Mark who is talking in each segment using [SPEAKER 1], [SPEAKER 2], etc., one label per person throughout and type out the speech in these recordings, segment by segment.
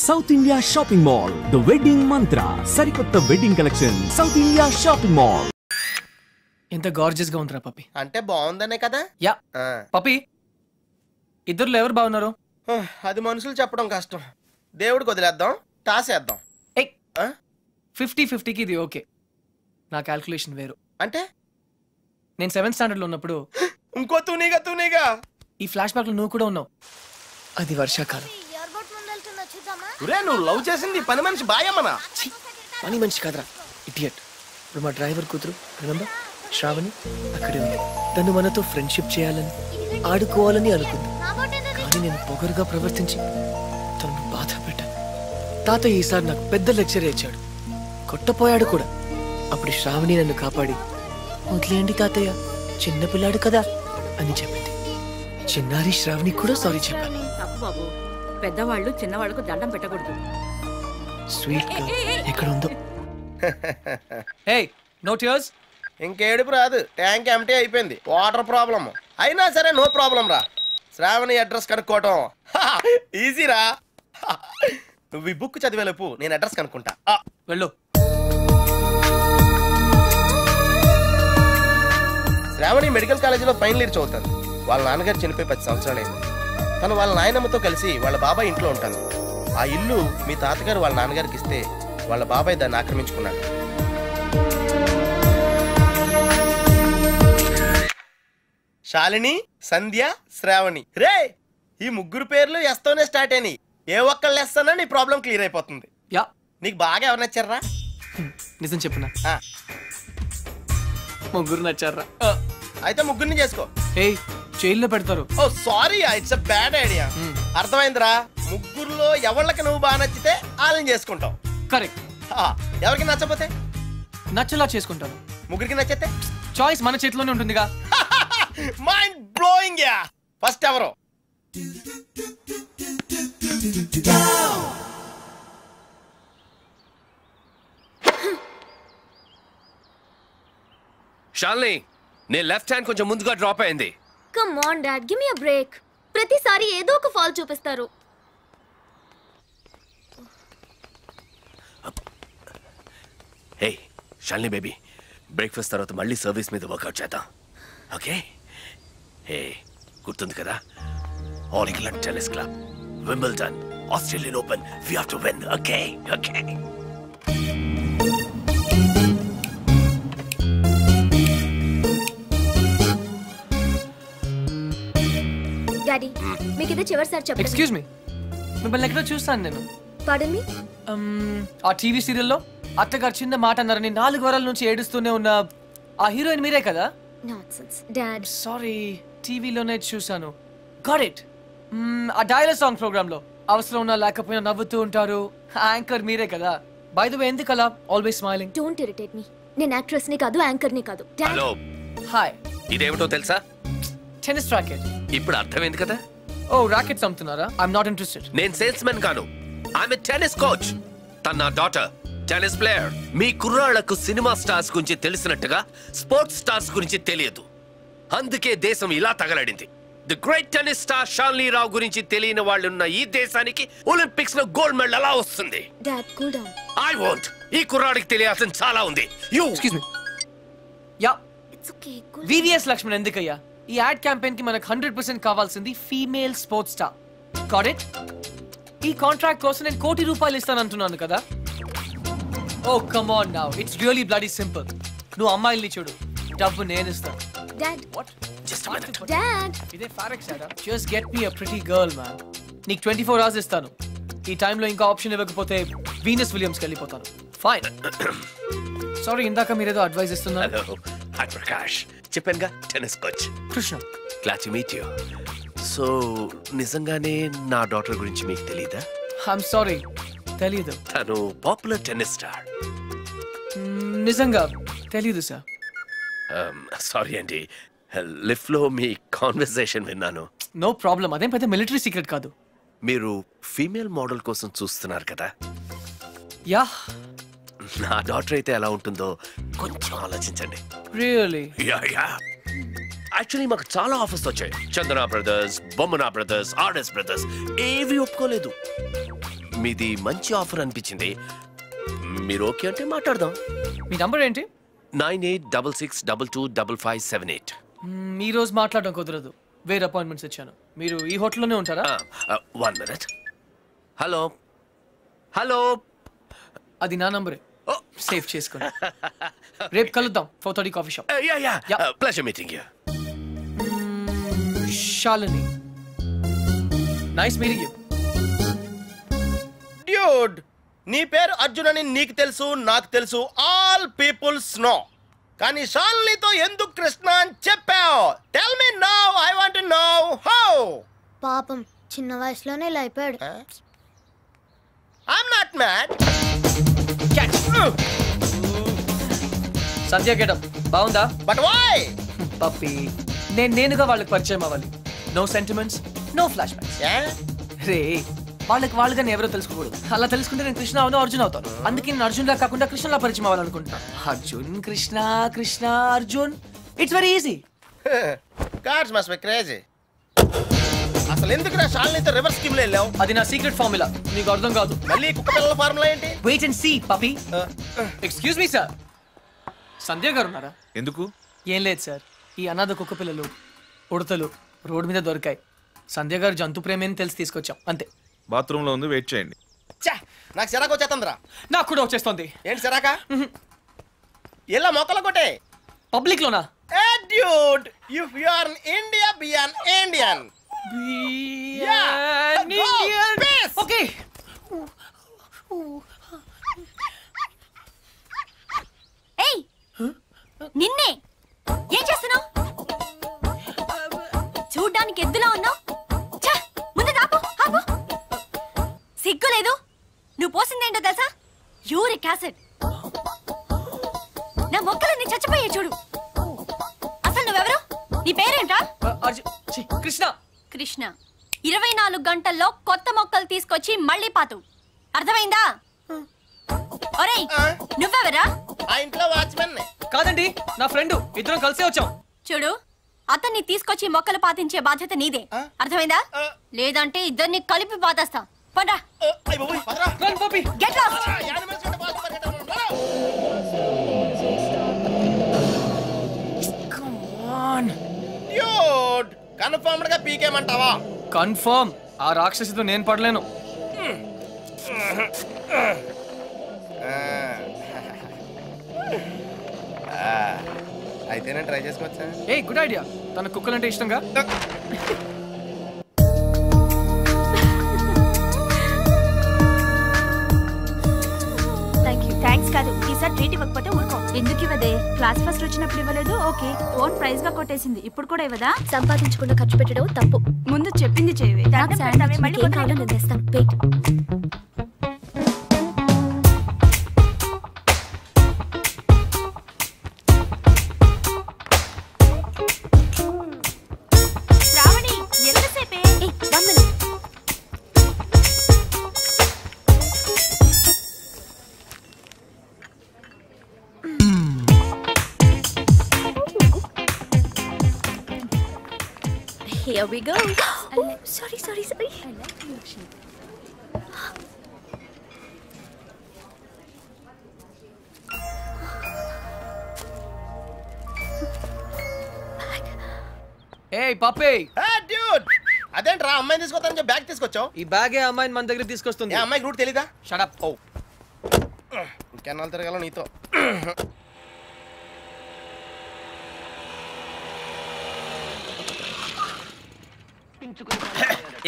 [SPEAKER 1] South India shopping mall the wedding మంత్ర సరికొత్త wedding collection south India shopping mall.
[SPEAKER 2] ఎంత gorgeous గా ఉందిరా పప్పి.
[SPEAKER 3] అంటే బాగుందనే కదా.
[SPEAKER 2] యా పప్పి, ఇద్దరులో ఎవరు బాగున్నారు?
[SPEAKER 3] అది మనుషులు చెప్పడం కష్టం. దేవుడికి వదిలేద్దాం, టాస్ వేద్దాం.
[SPEAKER 2] 50-50కి ఇది ఓకే. నా క్యాల్కులేషన్ వేరు.
[SPEAKER 3] అంటే
[SPEAKER 2] నేను 7th స్టాండర్డ్ లో ఉన్నప్పుడు
[SPEAKER 3] ఇంకో తూనీగా
[SPEAKER 2] ఈ ఫ్లాష్ బ్యాక్ లో నువ్వు కూడా ఉన్నావు. అది వర్షాకాలం.
[SPEAKER 3] నువ్వు లవ్ చేసింది పని మనిషి బాయమ్మనా?
[SPEAKER 2] పని మనిషి కాదురా, ఇడియట్. ఇప్పుడు మా డ్రైవర్ కూతురు రిమెంబర్ శ్రావణి అక్కడే ఉంది. తను మనతో ఫ్రెండ్షిప్ చేయాలని ఆడుకోవాలని అనుకుంది. కానీ నేను పొగరుగా ప్రవర్తించి తనను బాధ పెట్టాను. తాతయ్య ఈసారి నాకు పెద్ద లెక్చర్ ఇచ్చాడు, కొట్టపోయాడు కూడా. అప్పుడు శ్రావణి నన్ను కాపాడి వదిలేయండి తాతయ్య, చిన్నపిల్లాడు కదా అని చెప్పింది. చిన్నారి శ్రావణి కూడా సారీ చెప్పాను.
[SPEAKER 4] పెద్దవాళ్ళు చిన్నవాళ్ళకు దండం పెట్టకూడదు.
[SPEAKER 2] స్వీట్ ఎక్కడ ఉందో. No tears.
[SPEAKER 3] ఇంకేడుపు రాదు, ట్యాంక్ ఎంటీ అయిపోయింది. వాటర్ ప్రాబ్లమ్ అయినా సరే నో ప్రాబ్లం రా. శ్రావణి అడ్రస్ కనుక్కోవటం ఈజీరా. నువ్వు ఈ బుక్ చదివేలోపు నేను అడ్రస్ కనుక్కుంటా.
[SPEAKER 2] వెళ్ళు.
[SPEAKER 3] శ్రావణి మెడికల్ కాలేజీలో ఫైనల్ ఇయర్ చదువుతాను. వాళ్ళ నాన్నగారు చనిపోయి 10 సంవత్సరాలైంది. తను వాళ్ళ నాయనమ్మతో కలిసి వాళ్ళ బాబాయ్ ఇంట్లో ఉంటాను. ఆ ఇల్లు మీ తాతగారు వాళ్ళ నాన్నగారికి ఇస్తే వాళ్ళ బాబాయ్ దాన్ని ఆక్రమించుకున్నాడు. శాలిని, సంధ్య, శ్రావణి. రే, ఈ ముగ్గురు పేర్లు ఎస్తోనే స్టార్ట్ అయినాయి. ఏ ఒక్కళ్ళు ఎస్తానో నీ ప్రాబ్లం క్లియర్ అయిపోతుంది.
[SPEAKER 2] యా,
[SPEAKER 3] నీకు బాగా ఎవరు నచ్చారా?
[SPEAKER 2] నిజం చెప్పునా, ముగ్గురు నచ్చారా?
[SPEAKER 3] అయితే ముగ్గురిని చేసుకో.
[SPEAKER 2] జైల్లో పెడతారు.
[SPEAKER 3] Oh sorry, it's a bad idea. అర్థమైందిరా. ముగ్గురులో ఎవళ్ళకి నువ్వు బాగా నచ్చితే వాళ్ళని చేసుకుంటావు.
[SPEAKER 2] కరెక్ట్.
[SPEAKER 3] ఎవరికి నచ్చపోతే
[SPEAKER 2] నచ్చలా చేసుకుంటాను.
[SPEAKER 3] ముగ్గురికి నచ్చితే
[SPEAKER 2] చాయిస్ మన చేతిలోనే ఉంటుందిగా.
[SPEAKER 3] Mind blowing. యా, ఫస్ట్ ఎవరు?
[SPEAKER 5] శాలిని, నీ లెఫ్ట్ హ్యాండ్ కొంచెం ముందుగా డ్రాప్ అయింది.
[SPEAKER 6] Come on dad, give me a break. ప్రతిసారి ఏదో ఒక ఫాల్ చూపిస్తారు.
[SPEAKER 5] హే శాలిని బేబీ, బ్రేక్ఫాస్ట్ తర్వాత మళ్ళీ సర్వీస్ మీద వర్కౌట్ చేద్దాం, ఓకే? హే, గుర్తుంది కదా, all England tennis club, Wimbledon, Australian open, we have to win, okay? Okay.
[SPEAKER 6] Daddy, మీకు ఇది చివరిసారి చెప్పండి.
[SPEAKER 2] ఎక్స్క్యూజ్ మీ, మిమ్మల్ని ఎక్కడో చూస్తాను నేను.
[SPEAKER 6] పాడన్ మీ.
[SPEAKER 2] ఆ టీవీ సీరియల్లో అత్తగారు చిన్న మాట అన్నారని 4 వారాల నుంచి ఏడుస్తూనే ఉన్న ఆ హీరోయిన్ మీరే కదా?
[SPEAKER 6] Nonsense dad.
[SPEAKER 2] సారీ, టీవీలోనే చూసాను. Got it. ఆ డైలాగ్ సాంగ్ ప్రోగ్రామ్ లో అవసరం ఉన్నా లేకపోయినా నవ్వుతూ ఉంటారు. యాంకర్ మీరే కదా? బై ది వే, ఎందుకు అలా always smiling?
[SPEAKER 6] Don't irritate me. నేను యాక్ట్రెస్ ని కాదు, యాంకర్ ని కాదు.
[SPEAKER 5] Hello,
[SPEAKER 2] hi.
[SPEAKER 5] ఇదేమిటో తెలుసా?
[SPEAKER 2] Tennis racket.
[SPEAKER 5] ఇప్పుడు అర్థమైంది కదా?
[SPEAKER 2] ఓ, రాకెట్స్ అమ్ముతున్నారా? I'm not interested.
[SPEAKER 5] నేను సేల్స్ మెన్ కాను, ఐఎమ్ ఎ టెన్నిస్ కోచ్. తన నా డాటర్ టెన్నిస్ ప్లేయర్. మీ కుర్రాళ్లకు సినిమా స్టార్స్ గురించి తెలిసినట్టుగా స్పోర్ట్స్ స్టార్స్ గురించి తెలియదు. అందుకే దేశం ఇలా తగలడింది. The great tennis star Shalini Rao గురించి తెలియని వాళ్ళున్న ఈ దేశానికి ఒలింపిక్స్ లో గోల్డ్ మెడల్ ఎలా వస్తుంది?
[SPEAKER 6] Dad, cool down.
[SPEAKER 5] I want. ఈ కుర్రాడికి తెలియాల్సిన చాలా ఉంది. You
[SPEAKER 2] excuse me. Yeah,
[SPEAKER 6] it's okay.
[SPEAKER 2] VVS Laxman, ఎందుకయ్యా ఈ యాడ్ క్యాంపెయిన్ కి మనకు 100% కావాల్సింది female sports star. Got it? ఈ కాంట్రాక్ట్ కోసం నేను ₹1 కోటి ఇస్తానంటున్నాను కదా. Oh come on now, it's really bloody simple. నువ్వు అమ్మాయిల్ని చూడు, డబ్బు నేను ఇస్తాను.
[SPEAKER 6] Dad,
[SPEAKER 2] what?
[SPEAKER 5] Just a minute.
[SPEAKER 6] Dad.
[SPEAKER 2] ఇదే ఫారెక్స్ యాడా? Just get me a pretty girl man. నీకు 24 hours ఇస్తాను. ఈ టైంలో ఇంకా ఆప్షన్ ఇవ్వకపోతే వీనస్ విలియమ్స్కి వెళ్ళిపోతాను. ఫైన్. సారీ, ఇందాక మీరేదో అడ్వైస్ ఇస్తున్నారు.
[SPEAKER 5] Hello, hi Prakash. చెప్పానుగా, tennis coach
[SPEAKER 2] Krishna.
[SPEAKER 5] Glad to meet you. So నిజంగానే నా డాటర్ గురించి మీకు తెలీదా?
[SPEAKER 2] ఐఎమ్ సారీ, తెలీదు.
[SPEAKER 5] తను పాపులర్ టెన్నిస్ స్టార్.
[SPEAKER 2] నిజంగా తెలీదు సార్.
[SPEAKER 5] సారీ అండి, లిఫ్ట్ లో మీ కాన్వర్సేషన్ విన్నాను.
[SPEAKER 2] నో ప్రాబ్లం, అదేం పెద్ద మిలిటరీ సీక్రెట్ కాదు.
[SPEAKER 5] మీరు ఫీమేల్ మోడల్ కోసం చూస్తున్నారు కదా?
[SPEAKER 2] యా.
[SPEAKER 5] నా డాటర్ అయితే ఎలా ఉంటుందో కొంచెం ఆలోచించండి.
[SPEAKER 2] రియల్లీ?
[SPEAKER 5] Yeah yeah. యాక్చువల్లీ మాకు చాలా ఆఫర్స్ వచ్చాయి. చందన బ్రదర్స్, బొమ్మనా బ్రదర్స్, ఆర్ఎస్ బ్రదర్స్, ఏవి ఒప్పుకోలేదు. మీది మంచి ఆఫర్ అనిపించింది. మీరు ఓకే అంటే మాట్లాడదాం.
[SPEAKER 2] మీ నంబర్ ఏంటి?
[SPEAKER 5] 9866225578.
[SPEAKER 2] ఈ రోజు మాట్లాడడం కుదరదు, వేరే అపాయింట్మెంట్స్ ఇచ్చాను. మీరు ఈ హోటల్లోనే ఉంటారా?
[SPEAKER 5] 1 minute. హలో హలో,
[SPEAKER 2] అది నా నంబరే, సేవ్ చేసుకోండి. రేపు కలుద్దాం 4:30 coffee shop.
[SPEAKER 5] Pleasure meeting you.
[SPEAKER 2] Shalini, nice meeting you.
[SPEAKER 3] Dude, నీ పేరు అర్జున్ అని నీకు తెలుసు, నాకు తెలుసు, ఆల్ పీపుల్స్ నో. కానీ శాలినితో ఎందుకు కృష్ణ అని చెప్పావు? Tell me now, I want to know how.
[SPEAKER 6] పాపం చిన్న వయసులోనే ఇలా అయిపోయాడు.
[SPEAKER 3] I'm not mad.
[SPEAKER 2] Sandhya getup బాగుందా?
[SPEAKER 3] But why?
[SPEAKER 2] పప్పి, నేనుగా వాళ్ళకి పరిచయం అవ్వాలి. No sentiments, no flashbacks. రే, వాళ్ళుగా ఎవరో తెలుసుకోకూడదు. అలా తెలుసుకుంటే నేను కృష్ణ అవును, అర్జున్ అవుతాను. అందుకే నేను అర్జున్లా కాకుండా కృష్ణలా పరిచయం అవ్వాలనుకుంటున్నాను. Arjun Krishna, Krishna Arjun, it's very easy.
[SPEAKER 3] Cards must be crazy. అసలు ఎందుకు నా శాలినితో రివర్స్ స్కీమ్ లో వెళ్ళావు?
[SPEAKER 2] అది నా సీక్రెట్ ఫార్ములా, నీకు అర్థం కాదు.
[SPEAKER 3] మళ్ళీ కుక్క పిల్లల ఫార్ములా ఏంటి?
[SPEAKER 2] Wait and see puppy. Excuse me sir, Sandhya గారు ఉన్నారా?
[SPEAKER 7] ఎందుకు?
[SPEAKER 2] ఏం లేదు సార్, ఈ అనాథ కుక్క పిల్లలు ఉడతలు రోడ్డు మీద దొరికాయి. సంధ్య గారు జంతు ప్రేమని తెలిసి తీసుకొచ్చాం, అంతే.
[SPEAKER 7] బాత్రూమ్ లో ఉంది, వెయిట్ చేయండి.
[SPEAKER 3] నాకు సిరాకు వచ్చేస్తుందిరా.
[SPEAKER 2] నాకు కూడా వచ్చేస్తుంది.
[SPEAKER 3] ఏంటి సిరాకా? ఇలా మొక్కలు కొట్టే
[SPEAKER 2] పబ్లిక్ లోనా?
[SPEAKER 3] Dude, if you are in India, be an Indian.
[SPEAKER 2] Okay.
[SPEAKER 6] ఏయ్, నిన్నే ఏం చేస్తున్నావు? చూడ్డానికి ఎద్దులా ఉన్నావు. ముందు ఆపు, ఆపు. సిగ్గు లేదు? నువ్వు పోసిందేంటో తెలుసా? Uric acid. నా మొక్కలన్నీ చచ్చిపోయాయి చూడు. అసలు నువ్వెవరు? నీ పేరేంట్రా?
[SPEAKER 2] కృష్ణ.
[SPEAKER 6] కృష్ణ 24 గంటల్లో కొత్త మొక్కలు తీసుకొచ్చి మళ్ళీ పాతు. అర్థమైందా? ఒరేయ్, నువ్వెవరా?
[SPEAKER 3] ఆ ఇంట్లో వాచ్మెన్.
[SPEAKER 2] కాదండి, నా ఫ్రెండ్. ఇద్దరం కలిసే వచ్చాం.
[SPEAKER 6] చూడు, అతన్ని తీసుకొచ్చి మొక్కలు పాతించే బాధ్యత నీదే. అర్థమైందా? లేదంటే ఇద్దరిని కలిపి పాతేస్తా. పండ్రా. Get lost.
[SPEAKER 3] కన్ఫర్మ్డ్ గా పీకేమంటావా?
[SPEAKER 2] కన్ఫర్మ్. ఆ రాక్షసితో నేను పడలేను.
[SPEAKER 3] అయితే నేను ట్రై చేసుకోవచ్చా?
[SPEAKER 2] A good idea. తన కుక్కలంటే ఇష్టంగా.
[SPEAKER 8] థ్యాంక్స్ కాదు, ఈసారి ట్రీట్ ఇవ్వకపోతే ఊరుకో. ఎందుకు ఇవ్వదే? క్లాస్ ఫస్ట్ వచ్చినప్పుడు ఇవ్వలేదు, ఓకే. ఓన్ ప్రైజ్ గా కొట్టేసింది, ఇప్పుడు కూడా ఇవ్వదా?
[SPEAKER 6] సంపాదించకుండా ఖర్చు పెట్టడం తప్పు.
[SPEAKER 8] ముందు చెప్పింది చేయవే. Shravani, ఎంతసేపే?
[SPEAKER 6] Here we go. Oh, sorry. I like you actually.
[SPEAKER 2] ఏయ్ పప్పి.
[SPEAKER 3] డ్యూడ్, అదేంట్రా అమ్మాయిని తీసుకొస్తానని బ్యాగ్ తీసుకొచ్చావు?
[SPEAKER 2] ఈ బ్యాగే అమ్మాయిని మన దగ్గర తీసుకొస్తుంది.
[SPEAKER 3] అమ్మాయికి రూట్ తెలీదా?
[SPEAKER 2] Shut up.
[SPEAKER 3] ఓ, ఇంకెన్నాళ్ళు తిరగాల నీతో?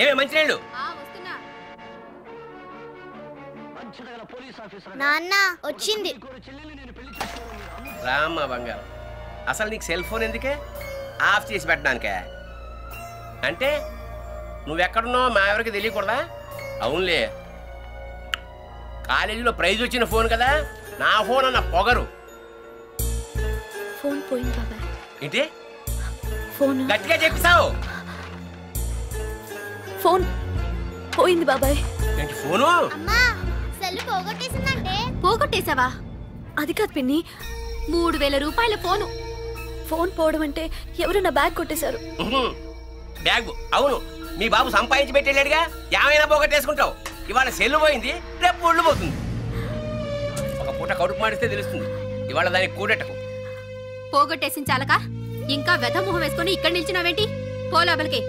[SPEAKER 9] ఏమే మంచినీళ్ళు?
[SPEAKER 6] నాన్న వచ్చింది.
[SPEAKER 9] రామ్మ బంగారం, అసలు నీకు సెల్ ఫోన్ ఎందుకే? ఆఫ్ చేసి పెట్టడానికే? అంటే నువ్వెక్కడున్నావు మా ఎవరికి తెలియకూడదా? అవునులే, కాలేజీలో ప్రైజ్ వచ్చిన ఫోన్ కదా, నా ఫోన్ అన్న పొగరు.
[SPEAKER 6] ఫోన్ పోయింది బాబాయ్.
[SPEAKER 9] ఏంటి?
[SPEAKER 6] ఫోన్
[SPEAKER 9] గట్టిగా చెప్పావు.
[SPEAKER 6] ఫోన్ పోయింది బాబాయ్.
[SPEAKER 9] ఏంటి ఫోను?
[SPEAKER 6] అమ్మా, సెల్ పోగొట్టేసిందంటే. పోగొట్టేసావా? అది కాదు పిన్ని, 3000 రూపాయల ఫోను. ఫోన్ పోవడం అంటే ఎవరు నా బ్యాగ్ కొట్టేశారు.
[SPEAKER 9] బ్యాగ్? అవును, మీ బాబు సంపాదించి పెట్టేళ్ళాడుగా, ఏమైనా పోగొట్టేసుకుంటావు. ఇవాళ సెల్లు పోయింది, రేపు ఒళ్ళు పోతుంది. ఒక పూట కడుపు మాడిస్తే తెలుస్తుంది. ఇవాళ దానికి కూడెట్టకు.
[SPEAKER 6] పోగొట్టేసిన చాలక ఇంకా వెధ మొహం వేసుకొని ఇక్కడ నిల్చున్నావేంటి? పో లోపలికి.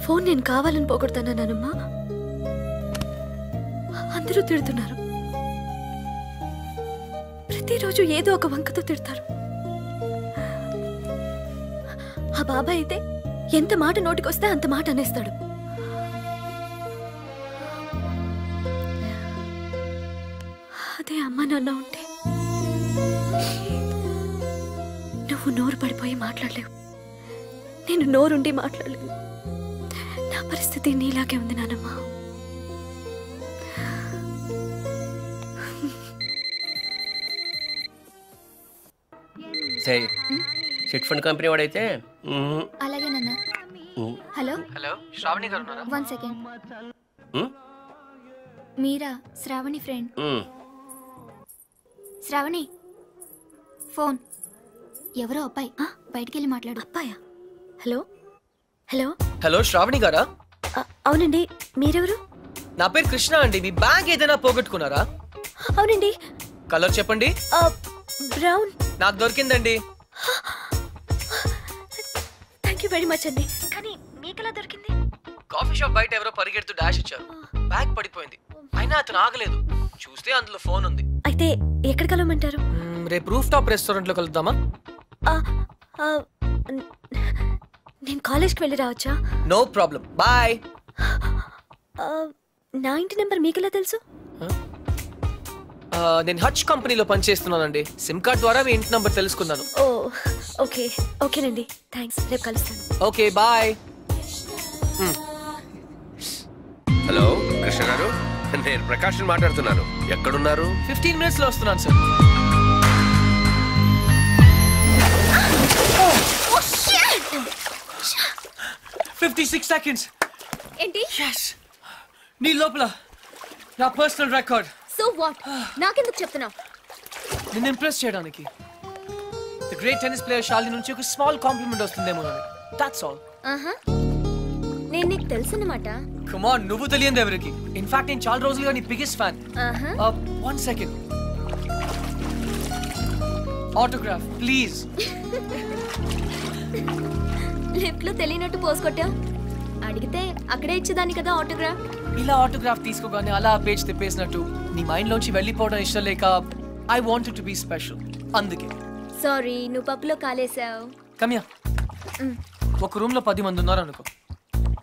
[SPEAKER 10] ఫోన్ నేను కావాలని పోగొడతానమ్మా. అందరూ తిడుతున్నారు. ప్రతిరోజు ఏదో ఒక వంకతో తిడతారు. ఆ బాబాయ్ అయితే ఎంత మాట నోటికొస్తే అంత మాట అనేస్తాడు. అదే అమ్మ నాన్న ఉంటే నువ్వు నోరు పడిపోయి మాట్లాడలేవు, నేను నోరుండి మాట్లాడలేను. నా పరిస్థితి నీలాగే ఉంది నానమ్మ.
[SPEAKER 9] సరే, చిట్ ఫండ్ కంపెనీ వాడైతే
[SPEAKER 6] అలాగే నాన్న. హలో
[SPEAKER 2] హలో, శ్రావణి గారు ఉన్నారా?
[SPEAKER 6] 1 సెకండ్. మీరా? శ్రావణి ఫ్రెండ్. శ్రావణి ఫోన్. ఎవరో అబ్బాయి, బయటికి వెళ్ళి మాట్లాడు.
[SPEAKER 10] అబ్బాయా? హలో హలో
[SPEAKER 2] హలో, శ్రావణి గారా?
[SPEAKER 10] అవునండి, మీరెవరు?
[SPEAKER 2] నా పేరు కృష్ణ అండి. మీ బ్యాగ్ ఏదైనా పోగొట్టుకున్నారా?
[SPEAKER 10] అవునండి.
[SPEAKER 2] కలర్ చెప్పండి.
[SPEAKER 10] బ్రౌన్.
[SPEAKER 2] నాకు దొరికిందండి.
[SPEAKER 10] థ్యాంక్ యూ వెరీ మచ్ అండి. కానీ మీకెలా దొరికింది?
[SPEAKER 2] కాఫీ షాప్ బయట ఎవరో పరిగెడుతూ డాష్ ఇచ్చారు. బ్యాగ్ పడిపోయింది. అయినా అతను ఆగలేదు. చూస్తే అందులో ఫోన్ ఉంది.
[SPEAKER 10] అయితే ఎక్కడ కలవమంటారు?
[SPEAKER 2] రేపు రూఫ్ టాప్ రెస్టారెంట్ లో కలుద్దామా?
[SPEAKER 10] నేను కాలేజ్కి వెళ్ళి రావచ్చా?
[SPEAKER 2] No problem, boy.
[SPEAKER 10] నా ఇంటి నెంబర్ మీకెలా తెలుసు?
[SPEAKER 2] నేను హచ్ కంపెనీలో పనిచేస్తున్నానండి. సిమ్ కార్డ్ ద్వారా మీ ఇంటి నంబర్ తెలుసుకున్నాను.
[SPEAKER 10] ఓ ఓకే, ఓకేనండి, థ్యాంక్స్. రేపు కలుస్తాను.
[SPEAKER 2] Okay, bye.
[SPEAKER 5] హలో కృష్ణ గారు, నేను ప్రకాష్ మాట్లాడుతున్నాను. ఎక్కడున్నారు?
[SPEAKER 2] 15 minutes లో వస్తున్నాను సార్. 56 seconds.
[SPEAKER 6] ఏంటి?
[SPEAKER 2] నీ లోపల నా పర్సనల్ రికార్డ్.
[SPEAKER 6] So what? నాకెందుకు చెప్తున్నావు?
[SPEAKER 2] నిన్ను ఇంప్రెస్ చేయడానికి. The great tennis player Shalini నుంచి ఒక స్మాల్ కాంప్లిమెంట్ వస్తుందేమో. That's all.
[SPEAKER 6] నేను నీకు తెలుసన్నమాట.
[SPEAKER 2] కమ్ ఆన్, నువ్వు తెలియదు ఎవరికి. ఇన్ఫాక్ట్ నేను చాలా రోజులుగా నీ biggest fan. 1 second. Autograph please.
[SPEAKER 6] Lift లో తెలియనట్టు పోసుకొట్టా. అడిగితే అక్కడే ఇచ్చేదాన్ని కదా ఆటోగ్రాఫ్.
[SPEAKER 2] ఇలా ఆటోగ్రాఫ్ తీసుకోగానే అలా పేజ్ తిప్పేసినట్టు నీ మైండ్ లోంచి వెళ్ళిపోవడం ఇష్టం లేక I wanted to be special. అందుకే.
[SPEAKER 6] సారీ, నువ్వు పప్పులో కాలేసావు.
[SPEAKER 2] కమ్యా, ఒక రూమ్ లో 10 మంది ఉన్నారు అనుకో.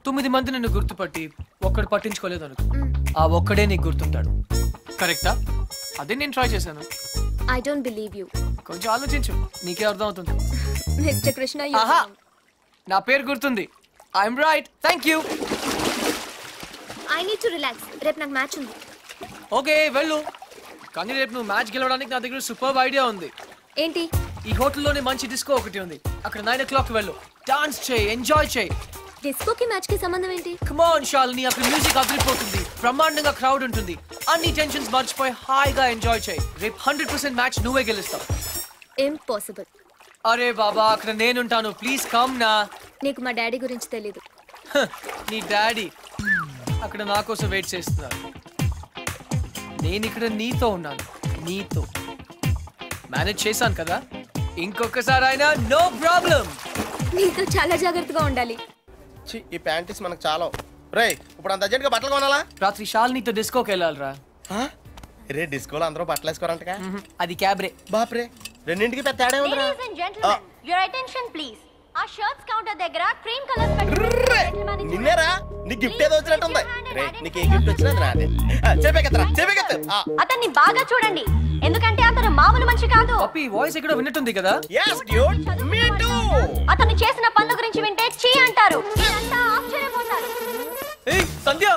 [SPEAKER 2] 9 మంది నిన్ను గుర్తుపట్టి ఒక్కడు పట్టించుకోలేదు అనుకో. ఆ ఒక్కడే నీకు గుర్తుంటాడు. కరెక్టా? అదే నేను ట్రై చేశాను.
[SPEAKER 6] I don't believe you.
[SPEAKER 2] కొంచెం ఆలోచించు, నీకే అర్థం అవుతుంది.
[SPEAKER 6] మిస్టర్ కృష్ణ,
[SPEAKER 2] నా పేరు గుర్తుంది. I'm right. Thank you.
[SPEAKER 6] I need to relax. రేపు నాకు మ్యాచ్ ఉంది.
[SPEAKER 2] ఓకే, వెళ్ళు. కానీ రేపు నువ్వు మ్యాచ్ గెలవడానికి నా దగ్గర సూపర్ ఐడియా ఉంది.
[SPEAKER 6] ఏంటి?
[SPEAKER 2] ఈ హోటల్లోనే మంచి డిస్కో ఒకటి ఉంది. అక్కడ 9 o'clock వెళ్ళు. డాన్స్ చేయి, ఎంజాయ్ చేయి.
[SPEAKER 6] డిస్కోకి మ్యాచ్ కి సంబంధం ఏంటి?
[SPEAKER 2] కమ్ ఆన్ శాలిని, అక్కడ మ్యూజిక్ అదిరిపోతుంది. బ్రహ్మాండంగా క్రౌడ్ ఉంటుంది. అన్ని టెన్షన్స్ మర్చిపోయి హాయిగా ఎంజాయ్ చేయి. రేపు 100% మ్యాచ్ నువ్వే గెలుస్తావు.
[SPEAKER 6] ఇంపాసిబుల్.
[SPEAKER 2] అరే బాబా, అక్కడ నేనుంటాను. ప్లీజ్ కమ్ నా.
[SPEAKER 6] నీకు మా డాడీ గురించి తెలీదు.
[SPEAKER 2] నీ డాడీ అక్కడ నా కోసం వెయిట్ చేస్తున్నారు. నేను ఇక్కడ నీతో ఉన్నాను. నీతో మేనేజ్ చేశాను కదా. ఇంకొకసారి అయినా నో ప్రాబ్లం.
[SPEAKER 6] నీతో చాలా జాగ్రత్తగా ఉండాలి.
[SPEAKER 3] ఈ ప్యాంటీస్ మనకు చాలా. రే, ఇప్పుడు అంత అర్జెంట్గా బట్టలు కొనాలా?
[SPEAKER 2] రాత్రి షాలినితో డిస్కోకి వెళ్ళాలిరా.
[SPEAKER 3] రే, డిస్కోలో అందరూ బట్టలు వేసుకోరంటగా.
[SPEAKER 2] అది క్యాబ్రే.
[SPEAKER 3] బాప్రే, రెండింటికి పెద్ద తేడా ఉందిరా.
[SPEAKER 6] Ladies and gentlemen, your attention please. ఆ షర్ట్స్ కౌంటర్ దగ్గర క్రీమ్ కలర్ పెట్టుకుని
[SPEAKER 3] నిన్నేరా, నీ గిఫ్ట్ ఏదో వచ్చినట్టుంది. రే, నీకు ఏ గిఫ్ట్ వచ్చినా నాదే. చెప్పేకెత్తరా.
[SPEAKER 6] అతన్ని బాగా చూడండి, ఎందుకంటే అతను మామూలు మనిషి కాదు.
[SPEAKER 2] పప్పి వాయిస్ ఎక్కడో విన్నట్టుంది కదా.
[SPEAKER 3] yes dude, me too.
[SPEAKER 6] అతను చేసిన పనుల గురించి వింటే చీ అంటారు. మీరంతా ఆశ్చర్యపోతారు.
[SPEAKER 2] ఏయ్ సంధ్య.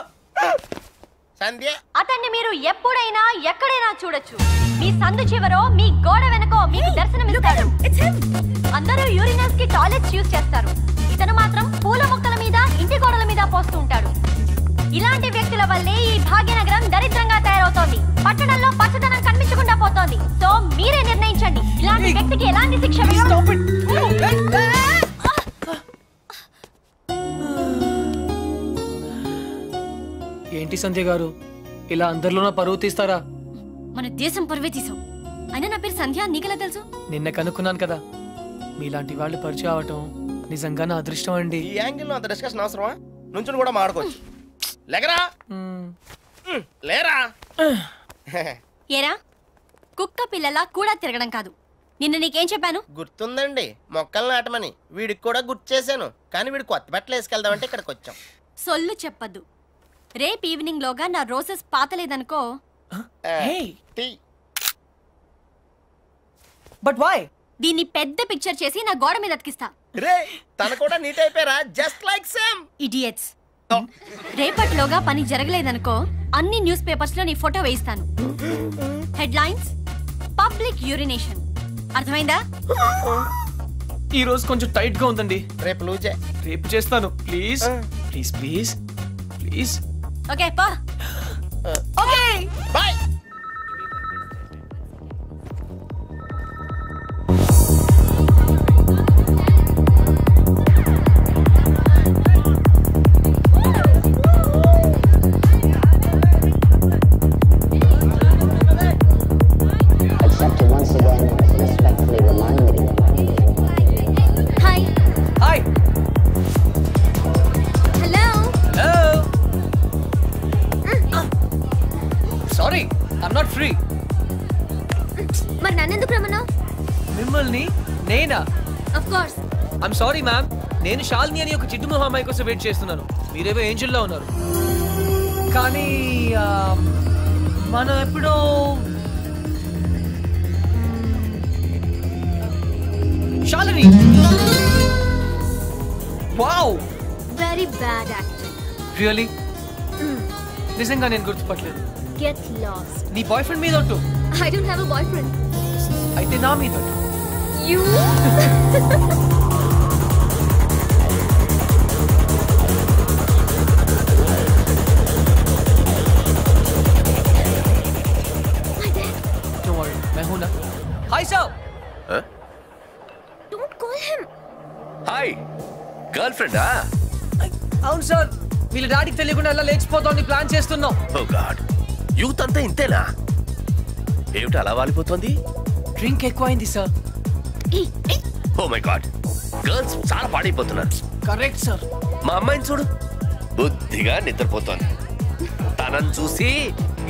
[SPEAKER 3] సంధ్య,
[SPEAKER 6] అతన్ని మీరు ఎప్పుడైనా ఎక్కడైనా చూడొచ్చు. మీ సందు చివరో మీ గోడ వెనకో మీకు దర్శనమిస్తాడు. అందరూ యూరినల్స్ కి టాయిలెట్స్ యూజ్ చేస్తారు. ఇతను మాత్రం పూల మొక్కల మీద, ఇంటి గోడల మీద పోస్తూ ఉంటాడు. ఇలాంటి వ్యక్తుల వల్లే ఈ భాగ్యనగరం దరిద్రంగా తయారవుతోంది. పట్టణంలో పచ్చదనం కనిపించకుండా పోతోంది. సో మీరే నిర్ణయించండి, ఇలాంటి వ్యక్తికి ఎలాంటి శిక్ష
[SPEAKER 2] ఏంటి సంధ్య గారు ఇలా అందరిలోనూ పరువు తీస్తారా?
[SPEAKER 6] మన దేశం పరువే తీసావు. అయినా నా పేరు సంధ్య, నీకెలా తెలుసు?
[SPEAKER 2] నిన్న కనుక్కున్నాను కదా. మీలాంటి వాళ్ళు పరిచయం అవటం నిజంగా నా అదృష్టం అండి.
[SPEAKER 3] ఈ యాంగిల్ లో అంత డిస్కషన్ అవసరమా? నుంచుని కూడా మాడుకోవచ్చు. లేకరా లేరా.
[SPEAKER 6] ఏరా కుక్క పిల్లలా కూడా తిరగడం కాదు. నిన్న నీకేం చెప్పాను?
[SPEAKER 3] గుర్తుందండి, మొక్కలు నాటమని. వీడికి కూడా గుర్తు చేశాను, కానీ వీడు కొత్త బట్టలు వేసుకెళ్దామంటే ఇక్కడికి వచ్చాం.
[SPEAKER 6] సొల్లు చెప్పద్దు. రేపు ఈవినింగ్ లోగా నా రోజెస్ పాతలేదనుకో.
[SPEAKER 2] But why?
[SPEAKER 6] దీన్ని పెద్ద పిక్చర్ చేసి నా గోడ మీద అతికిస్తా.
[SPEAKER 3] రే తన కూడా నీట్ అయిపోయారా? Just like same
[SPEAKER 6] idiots. రేపటిలోగా పని జరగలేదనుకో అన్ని న్యూస్ పేపర్స్ లో నీ ఫోటో వేయిస్తాను. Headlines public urination. అర్థమైందా?
[SPEAKER 2] ఈ రోజు కొంచెం టైట్ గా ఉందండి.
[SPEAKER 3] రేపు లూజే.
[SPEAKER 2] రేపు చేస్తాను. Please please please please.
[SPEAKER 6] Okay పా. Okay
[SPEAKER 3] bye.
[SPEAKER 6] మరి నన్నెందుకు రమ్మన్నావు?
[SPEAKER 2] మిమ్మల్ని నేనా?
[SPEAKER 6] Of course.
[SPEAKER 2] I'm sorry ma'am, నేను శాలిని అని ఒక చిట్టు మొహం అమ్మాయి కోసం వెయిట్ చేస్తున్నాను. మీరేవో ఏంజెల్లో ఉన్నారు. కానీ మనం ఎప్పుడో Shalini. Wow,
[SPEAKER 6] very bad acting.
[SPEAKER 2] Really? నిజంగా నేను గుర్తుపట్టలేదు.
[SPEAKER 6] Get lost.
[SPEAKER 2] నీ బాయ్ ఫ్రెండ్ మీద ఒట్టు.
[SPEAKER 6] I don't have a boyfriend.
[SPEAKER 2] అయితే నా మీద ఒట్టు.
[SPEAKER 6] You.
[SPEAKER 2] Don't worry, मैं हूं ना. Hi sir.
[SPEAKER 6] Don't call him.
[SPEAKER 5] Hi, girl ఫ్రెండా?
[SPEAKER 2] అవును సార్, వీళ్ళ డాడీకి తెలియకుండా ఎలా లేచిపోతామని ప్లాన్ చేస్తున్నాం.
[SPEAKER 5] ఓ గాడ్, యూత్ అంతా ఇంతేనా? ఏమిటి అలా వాలిపోతుంది?
[SPEAKER 2] డ్రింక్ ఎక్కువైంది sir.
[SPEAKER 5] Oh my god, girls చాలా పాడైపోతున్నారు.
[SPEAKER 2] Correct sir.
[SPEAKER 5] మా అమ్మాయిని చూడు, బుద్ధిగా నిద్రపోతోంది. తనని చూసి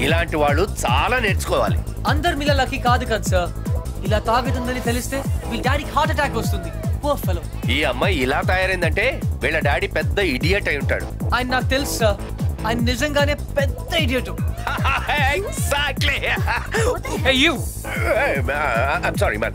[SPEAKER 5] ఇలాంటి వాళ్ళు చాలా నేర్చుకోవాలి.
[SPEAKER 2] అందరు మీలా లక్కీ కాదు కదా సార్. ఇలా తాగుతుందని తెలిస్తే వీళ్ళ డాడీకి హార్ట్ అటాక్ వస్తుంది. Poor fellow.
[SPEAKER 5] ఈ అమ్మాయి ఇలా తయారైందంటే వీళ్ళ డాడీ పెద్ద ఇడియట్ అయి ఉంటాడు.
[SPEAKER 2] ఆయన నాకు తెలుసు సార్, ఆయన నిజంగానే పెద్ద idiot.
[SPEAKER 5] Exactly.
[SPEAKER 2] Hey you.
[SPEAKER 5] I'm sorry, man.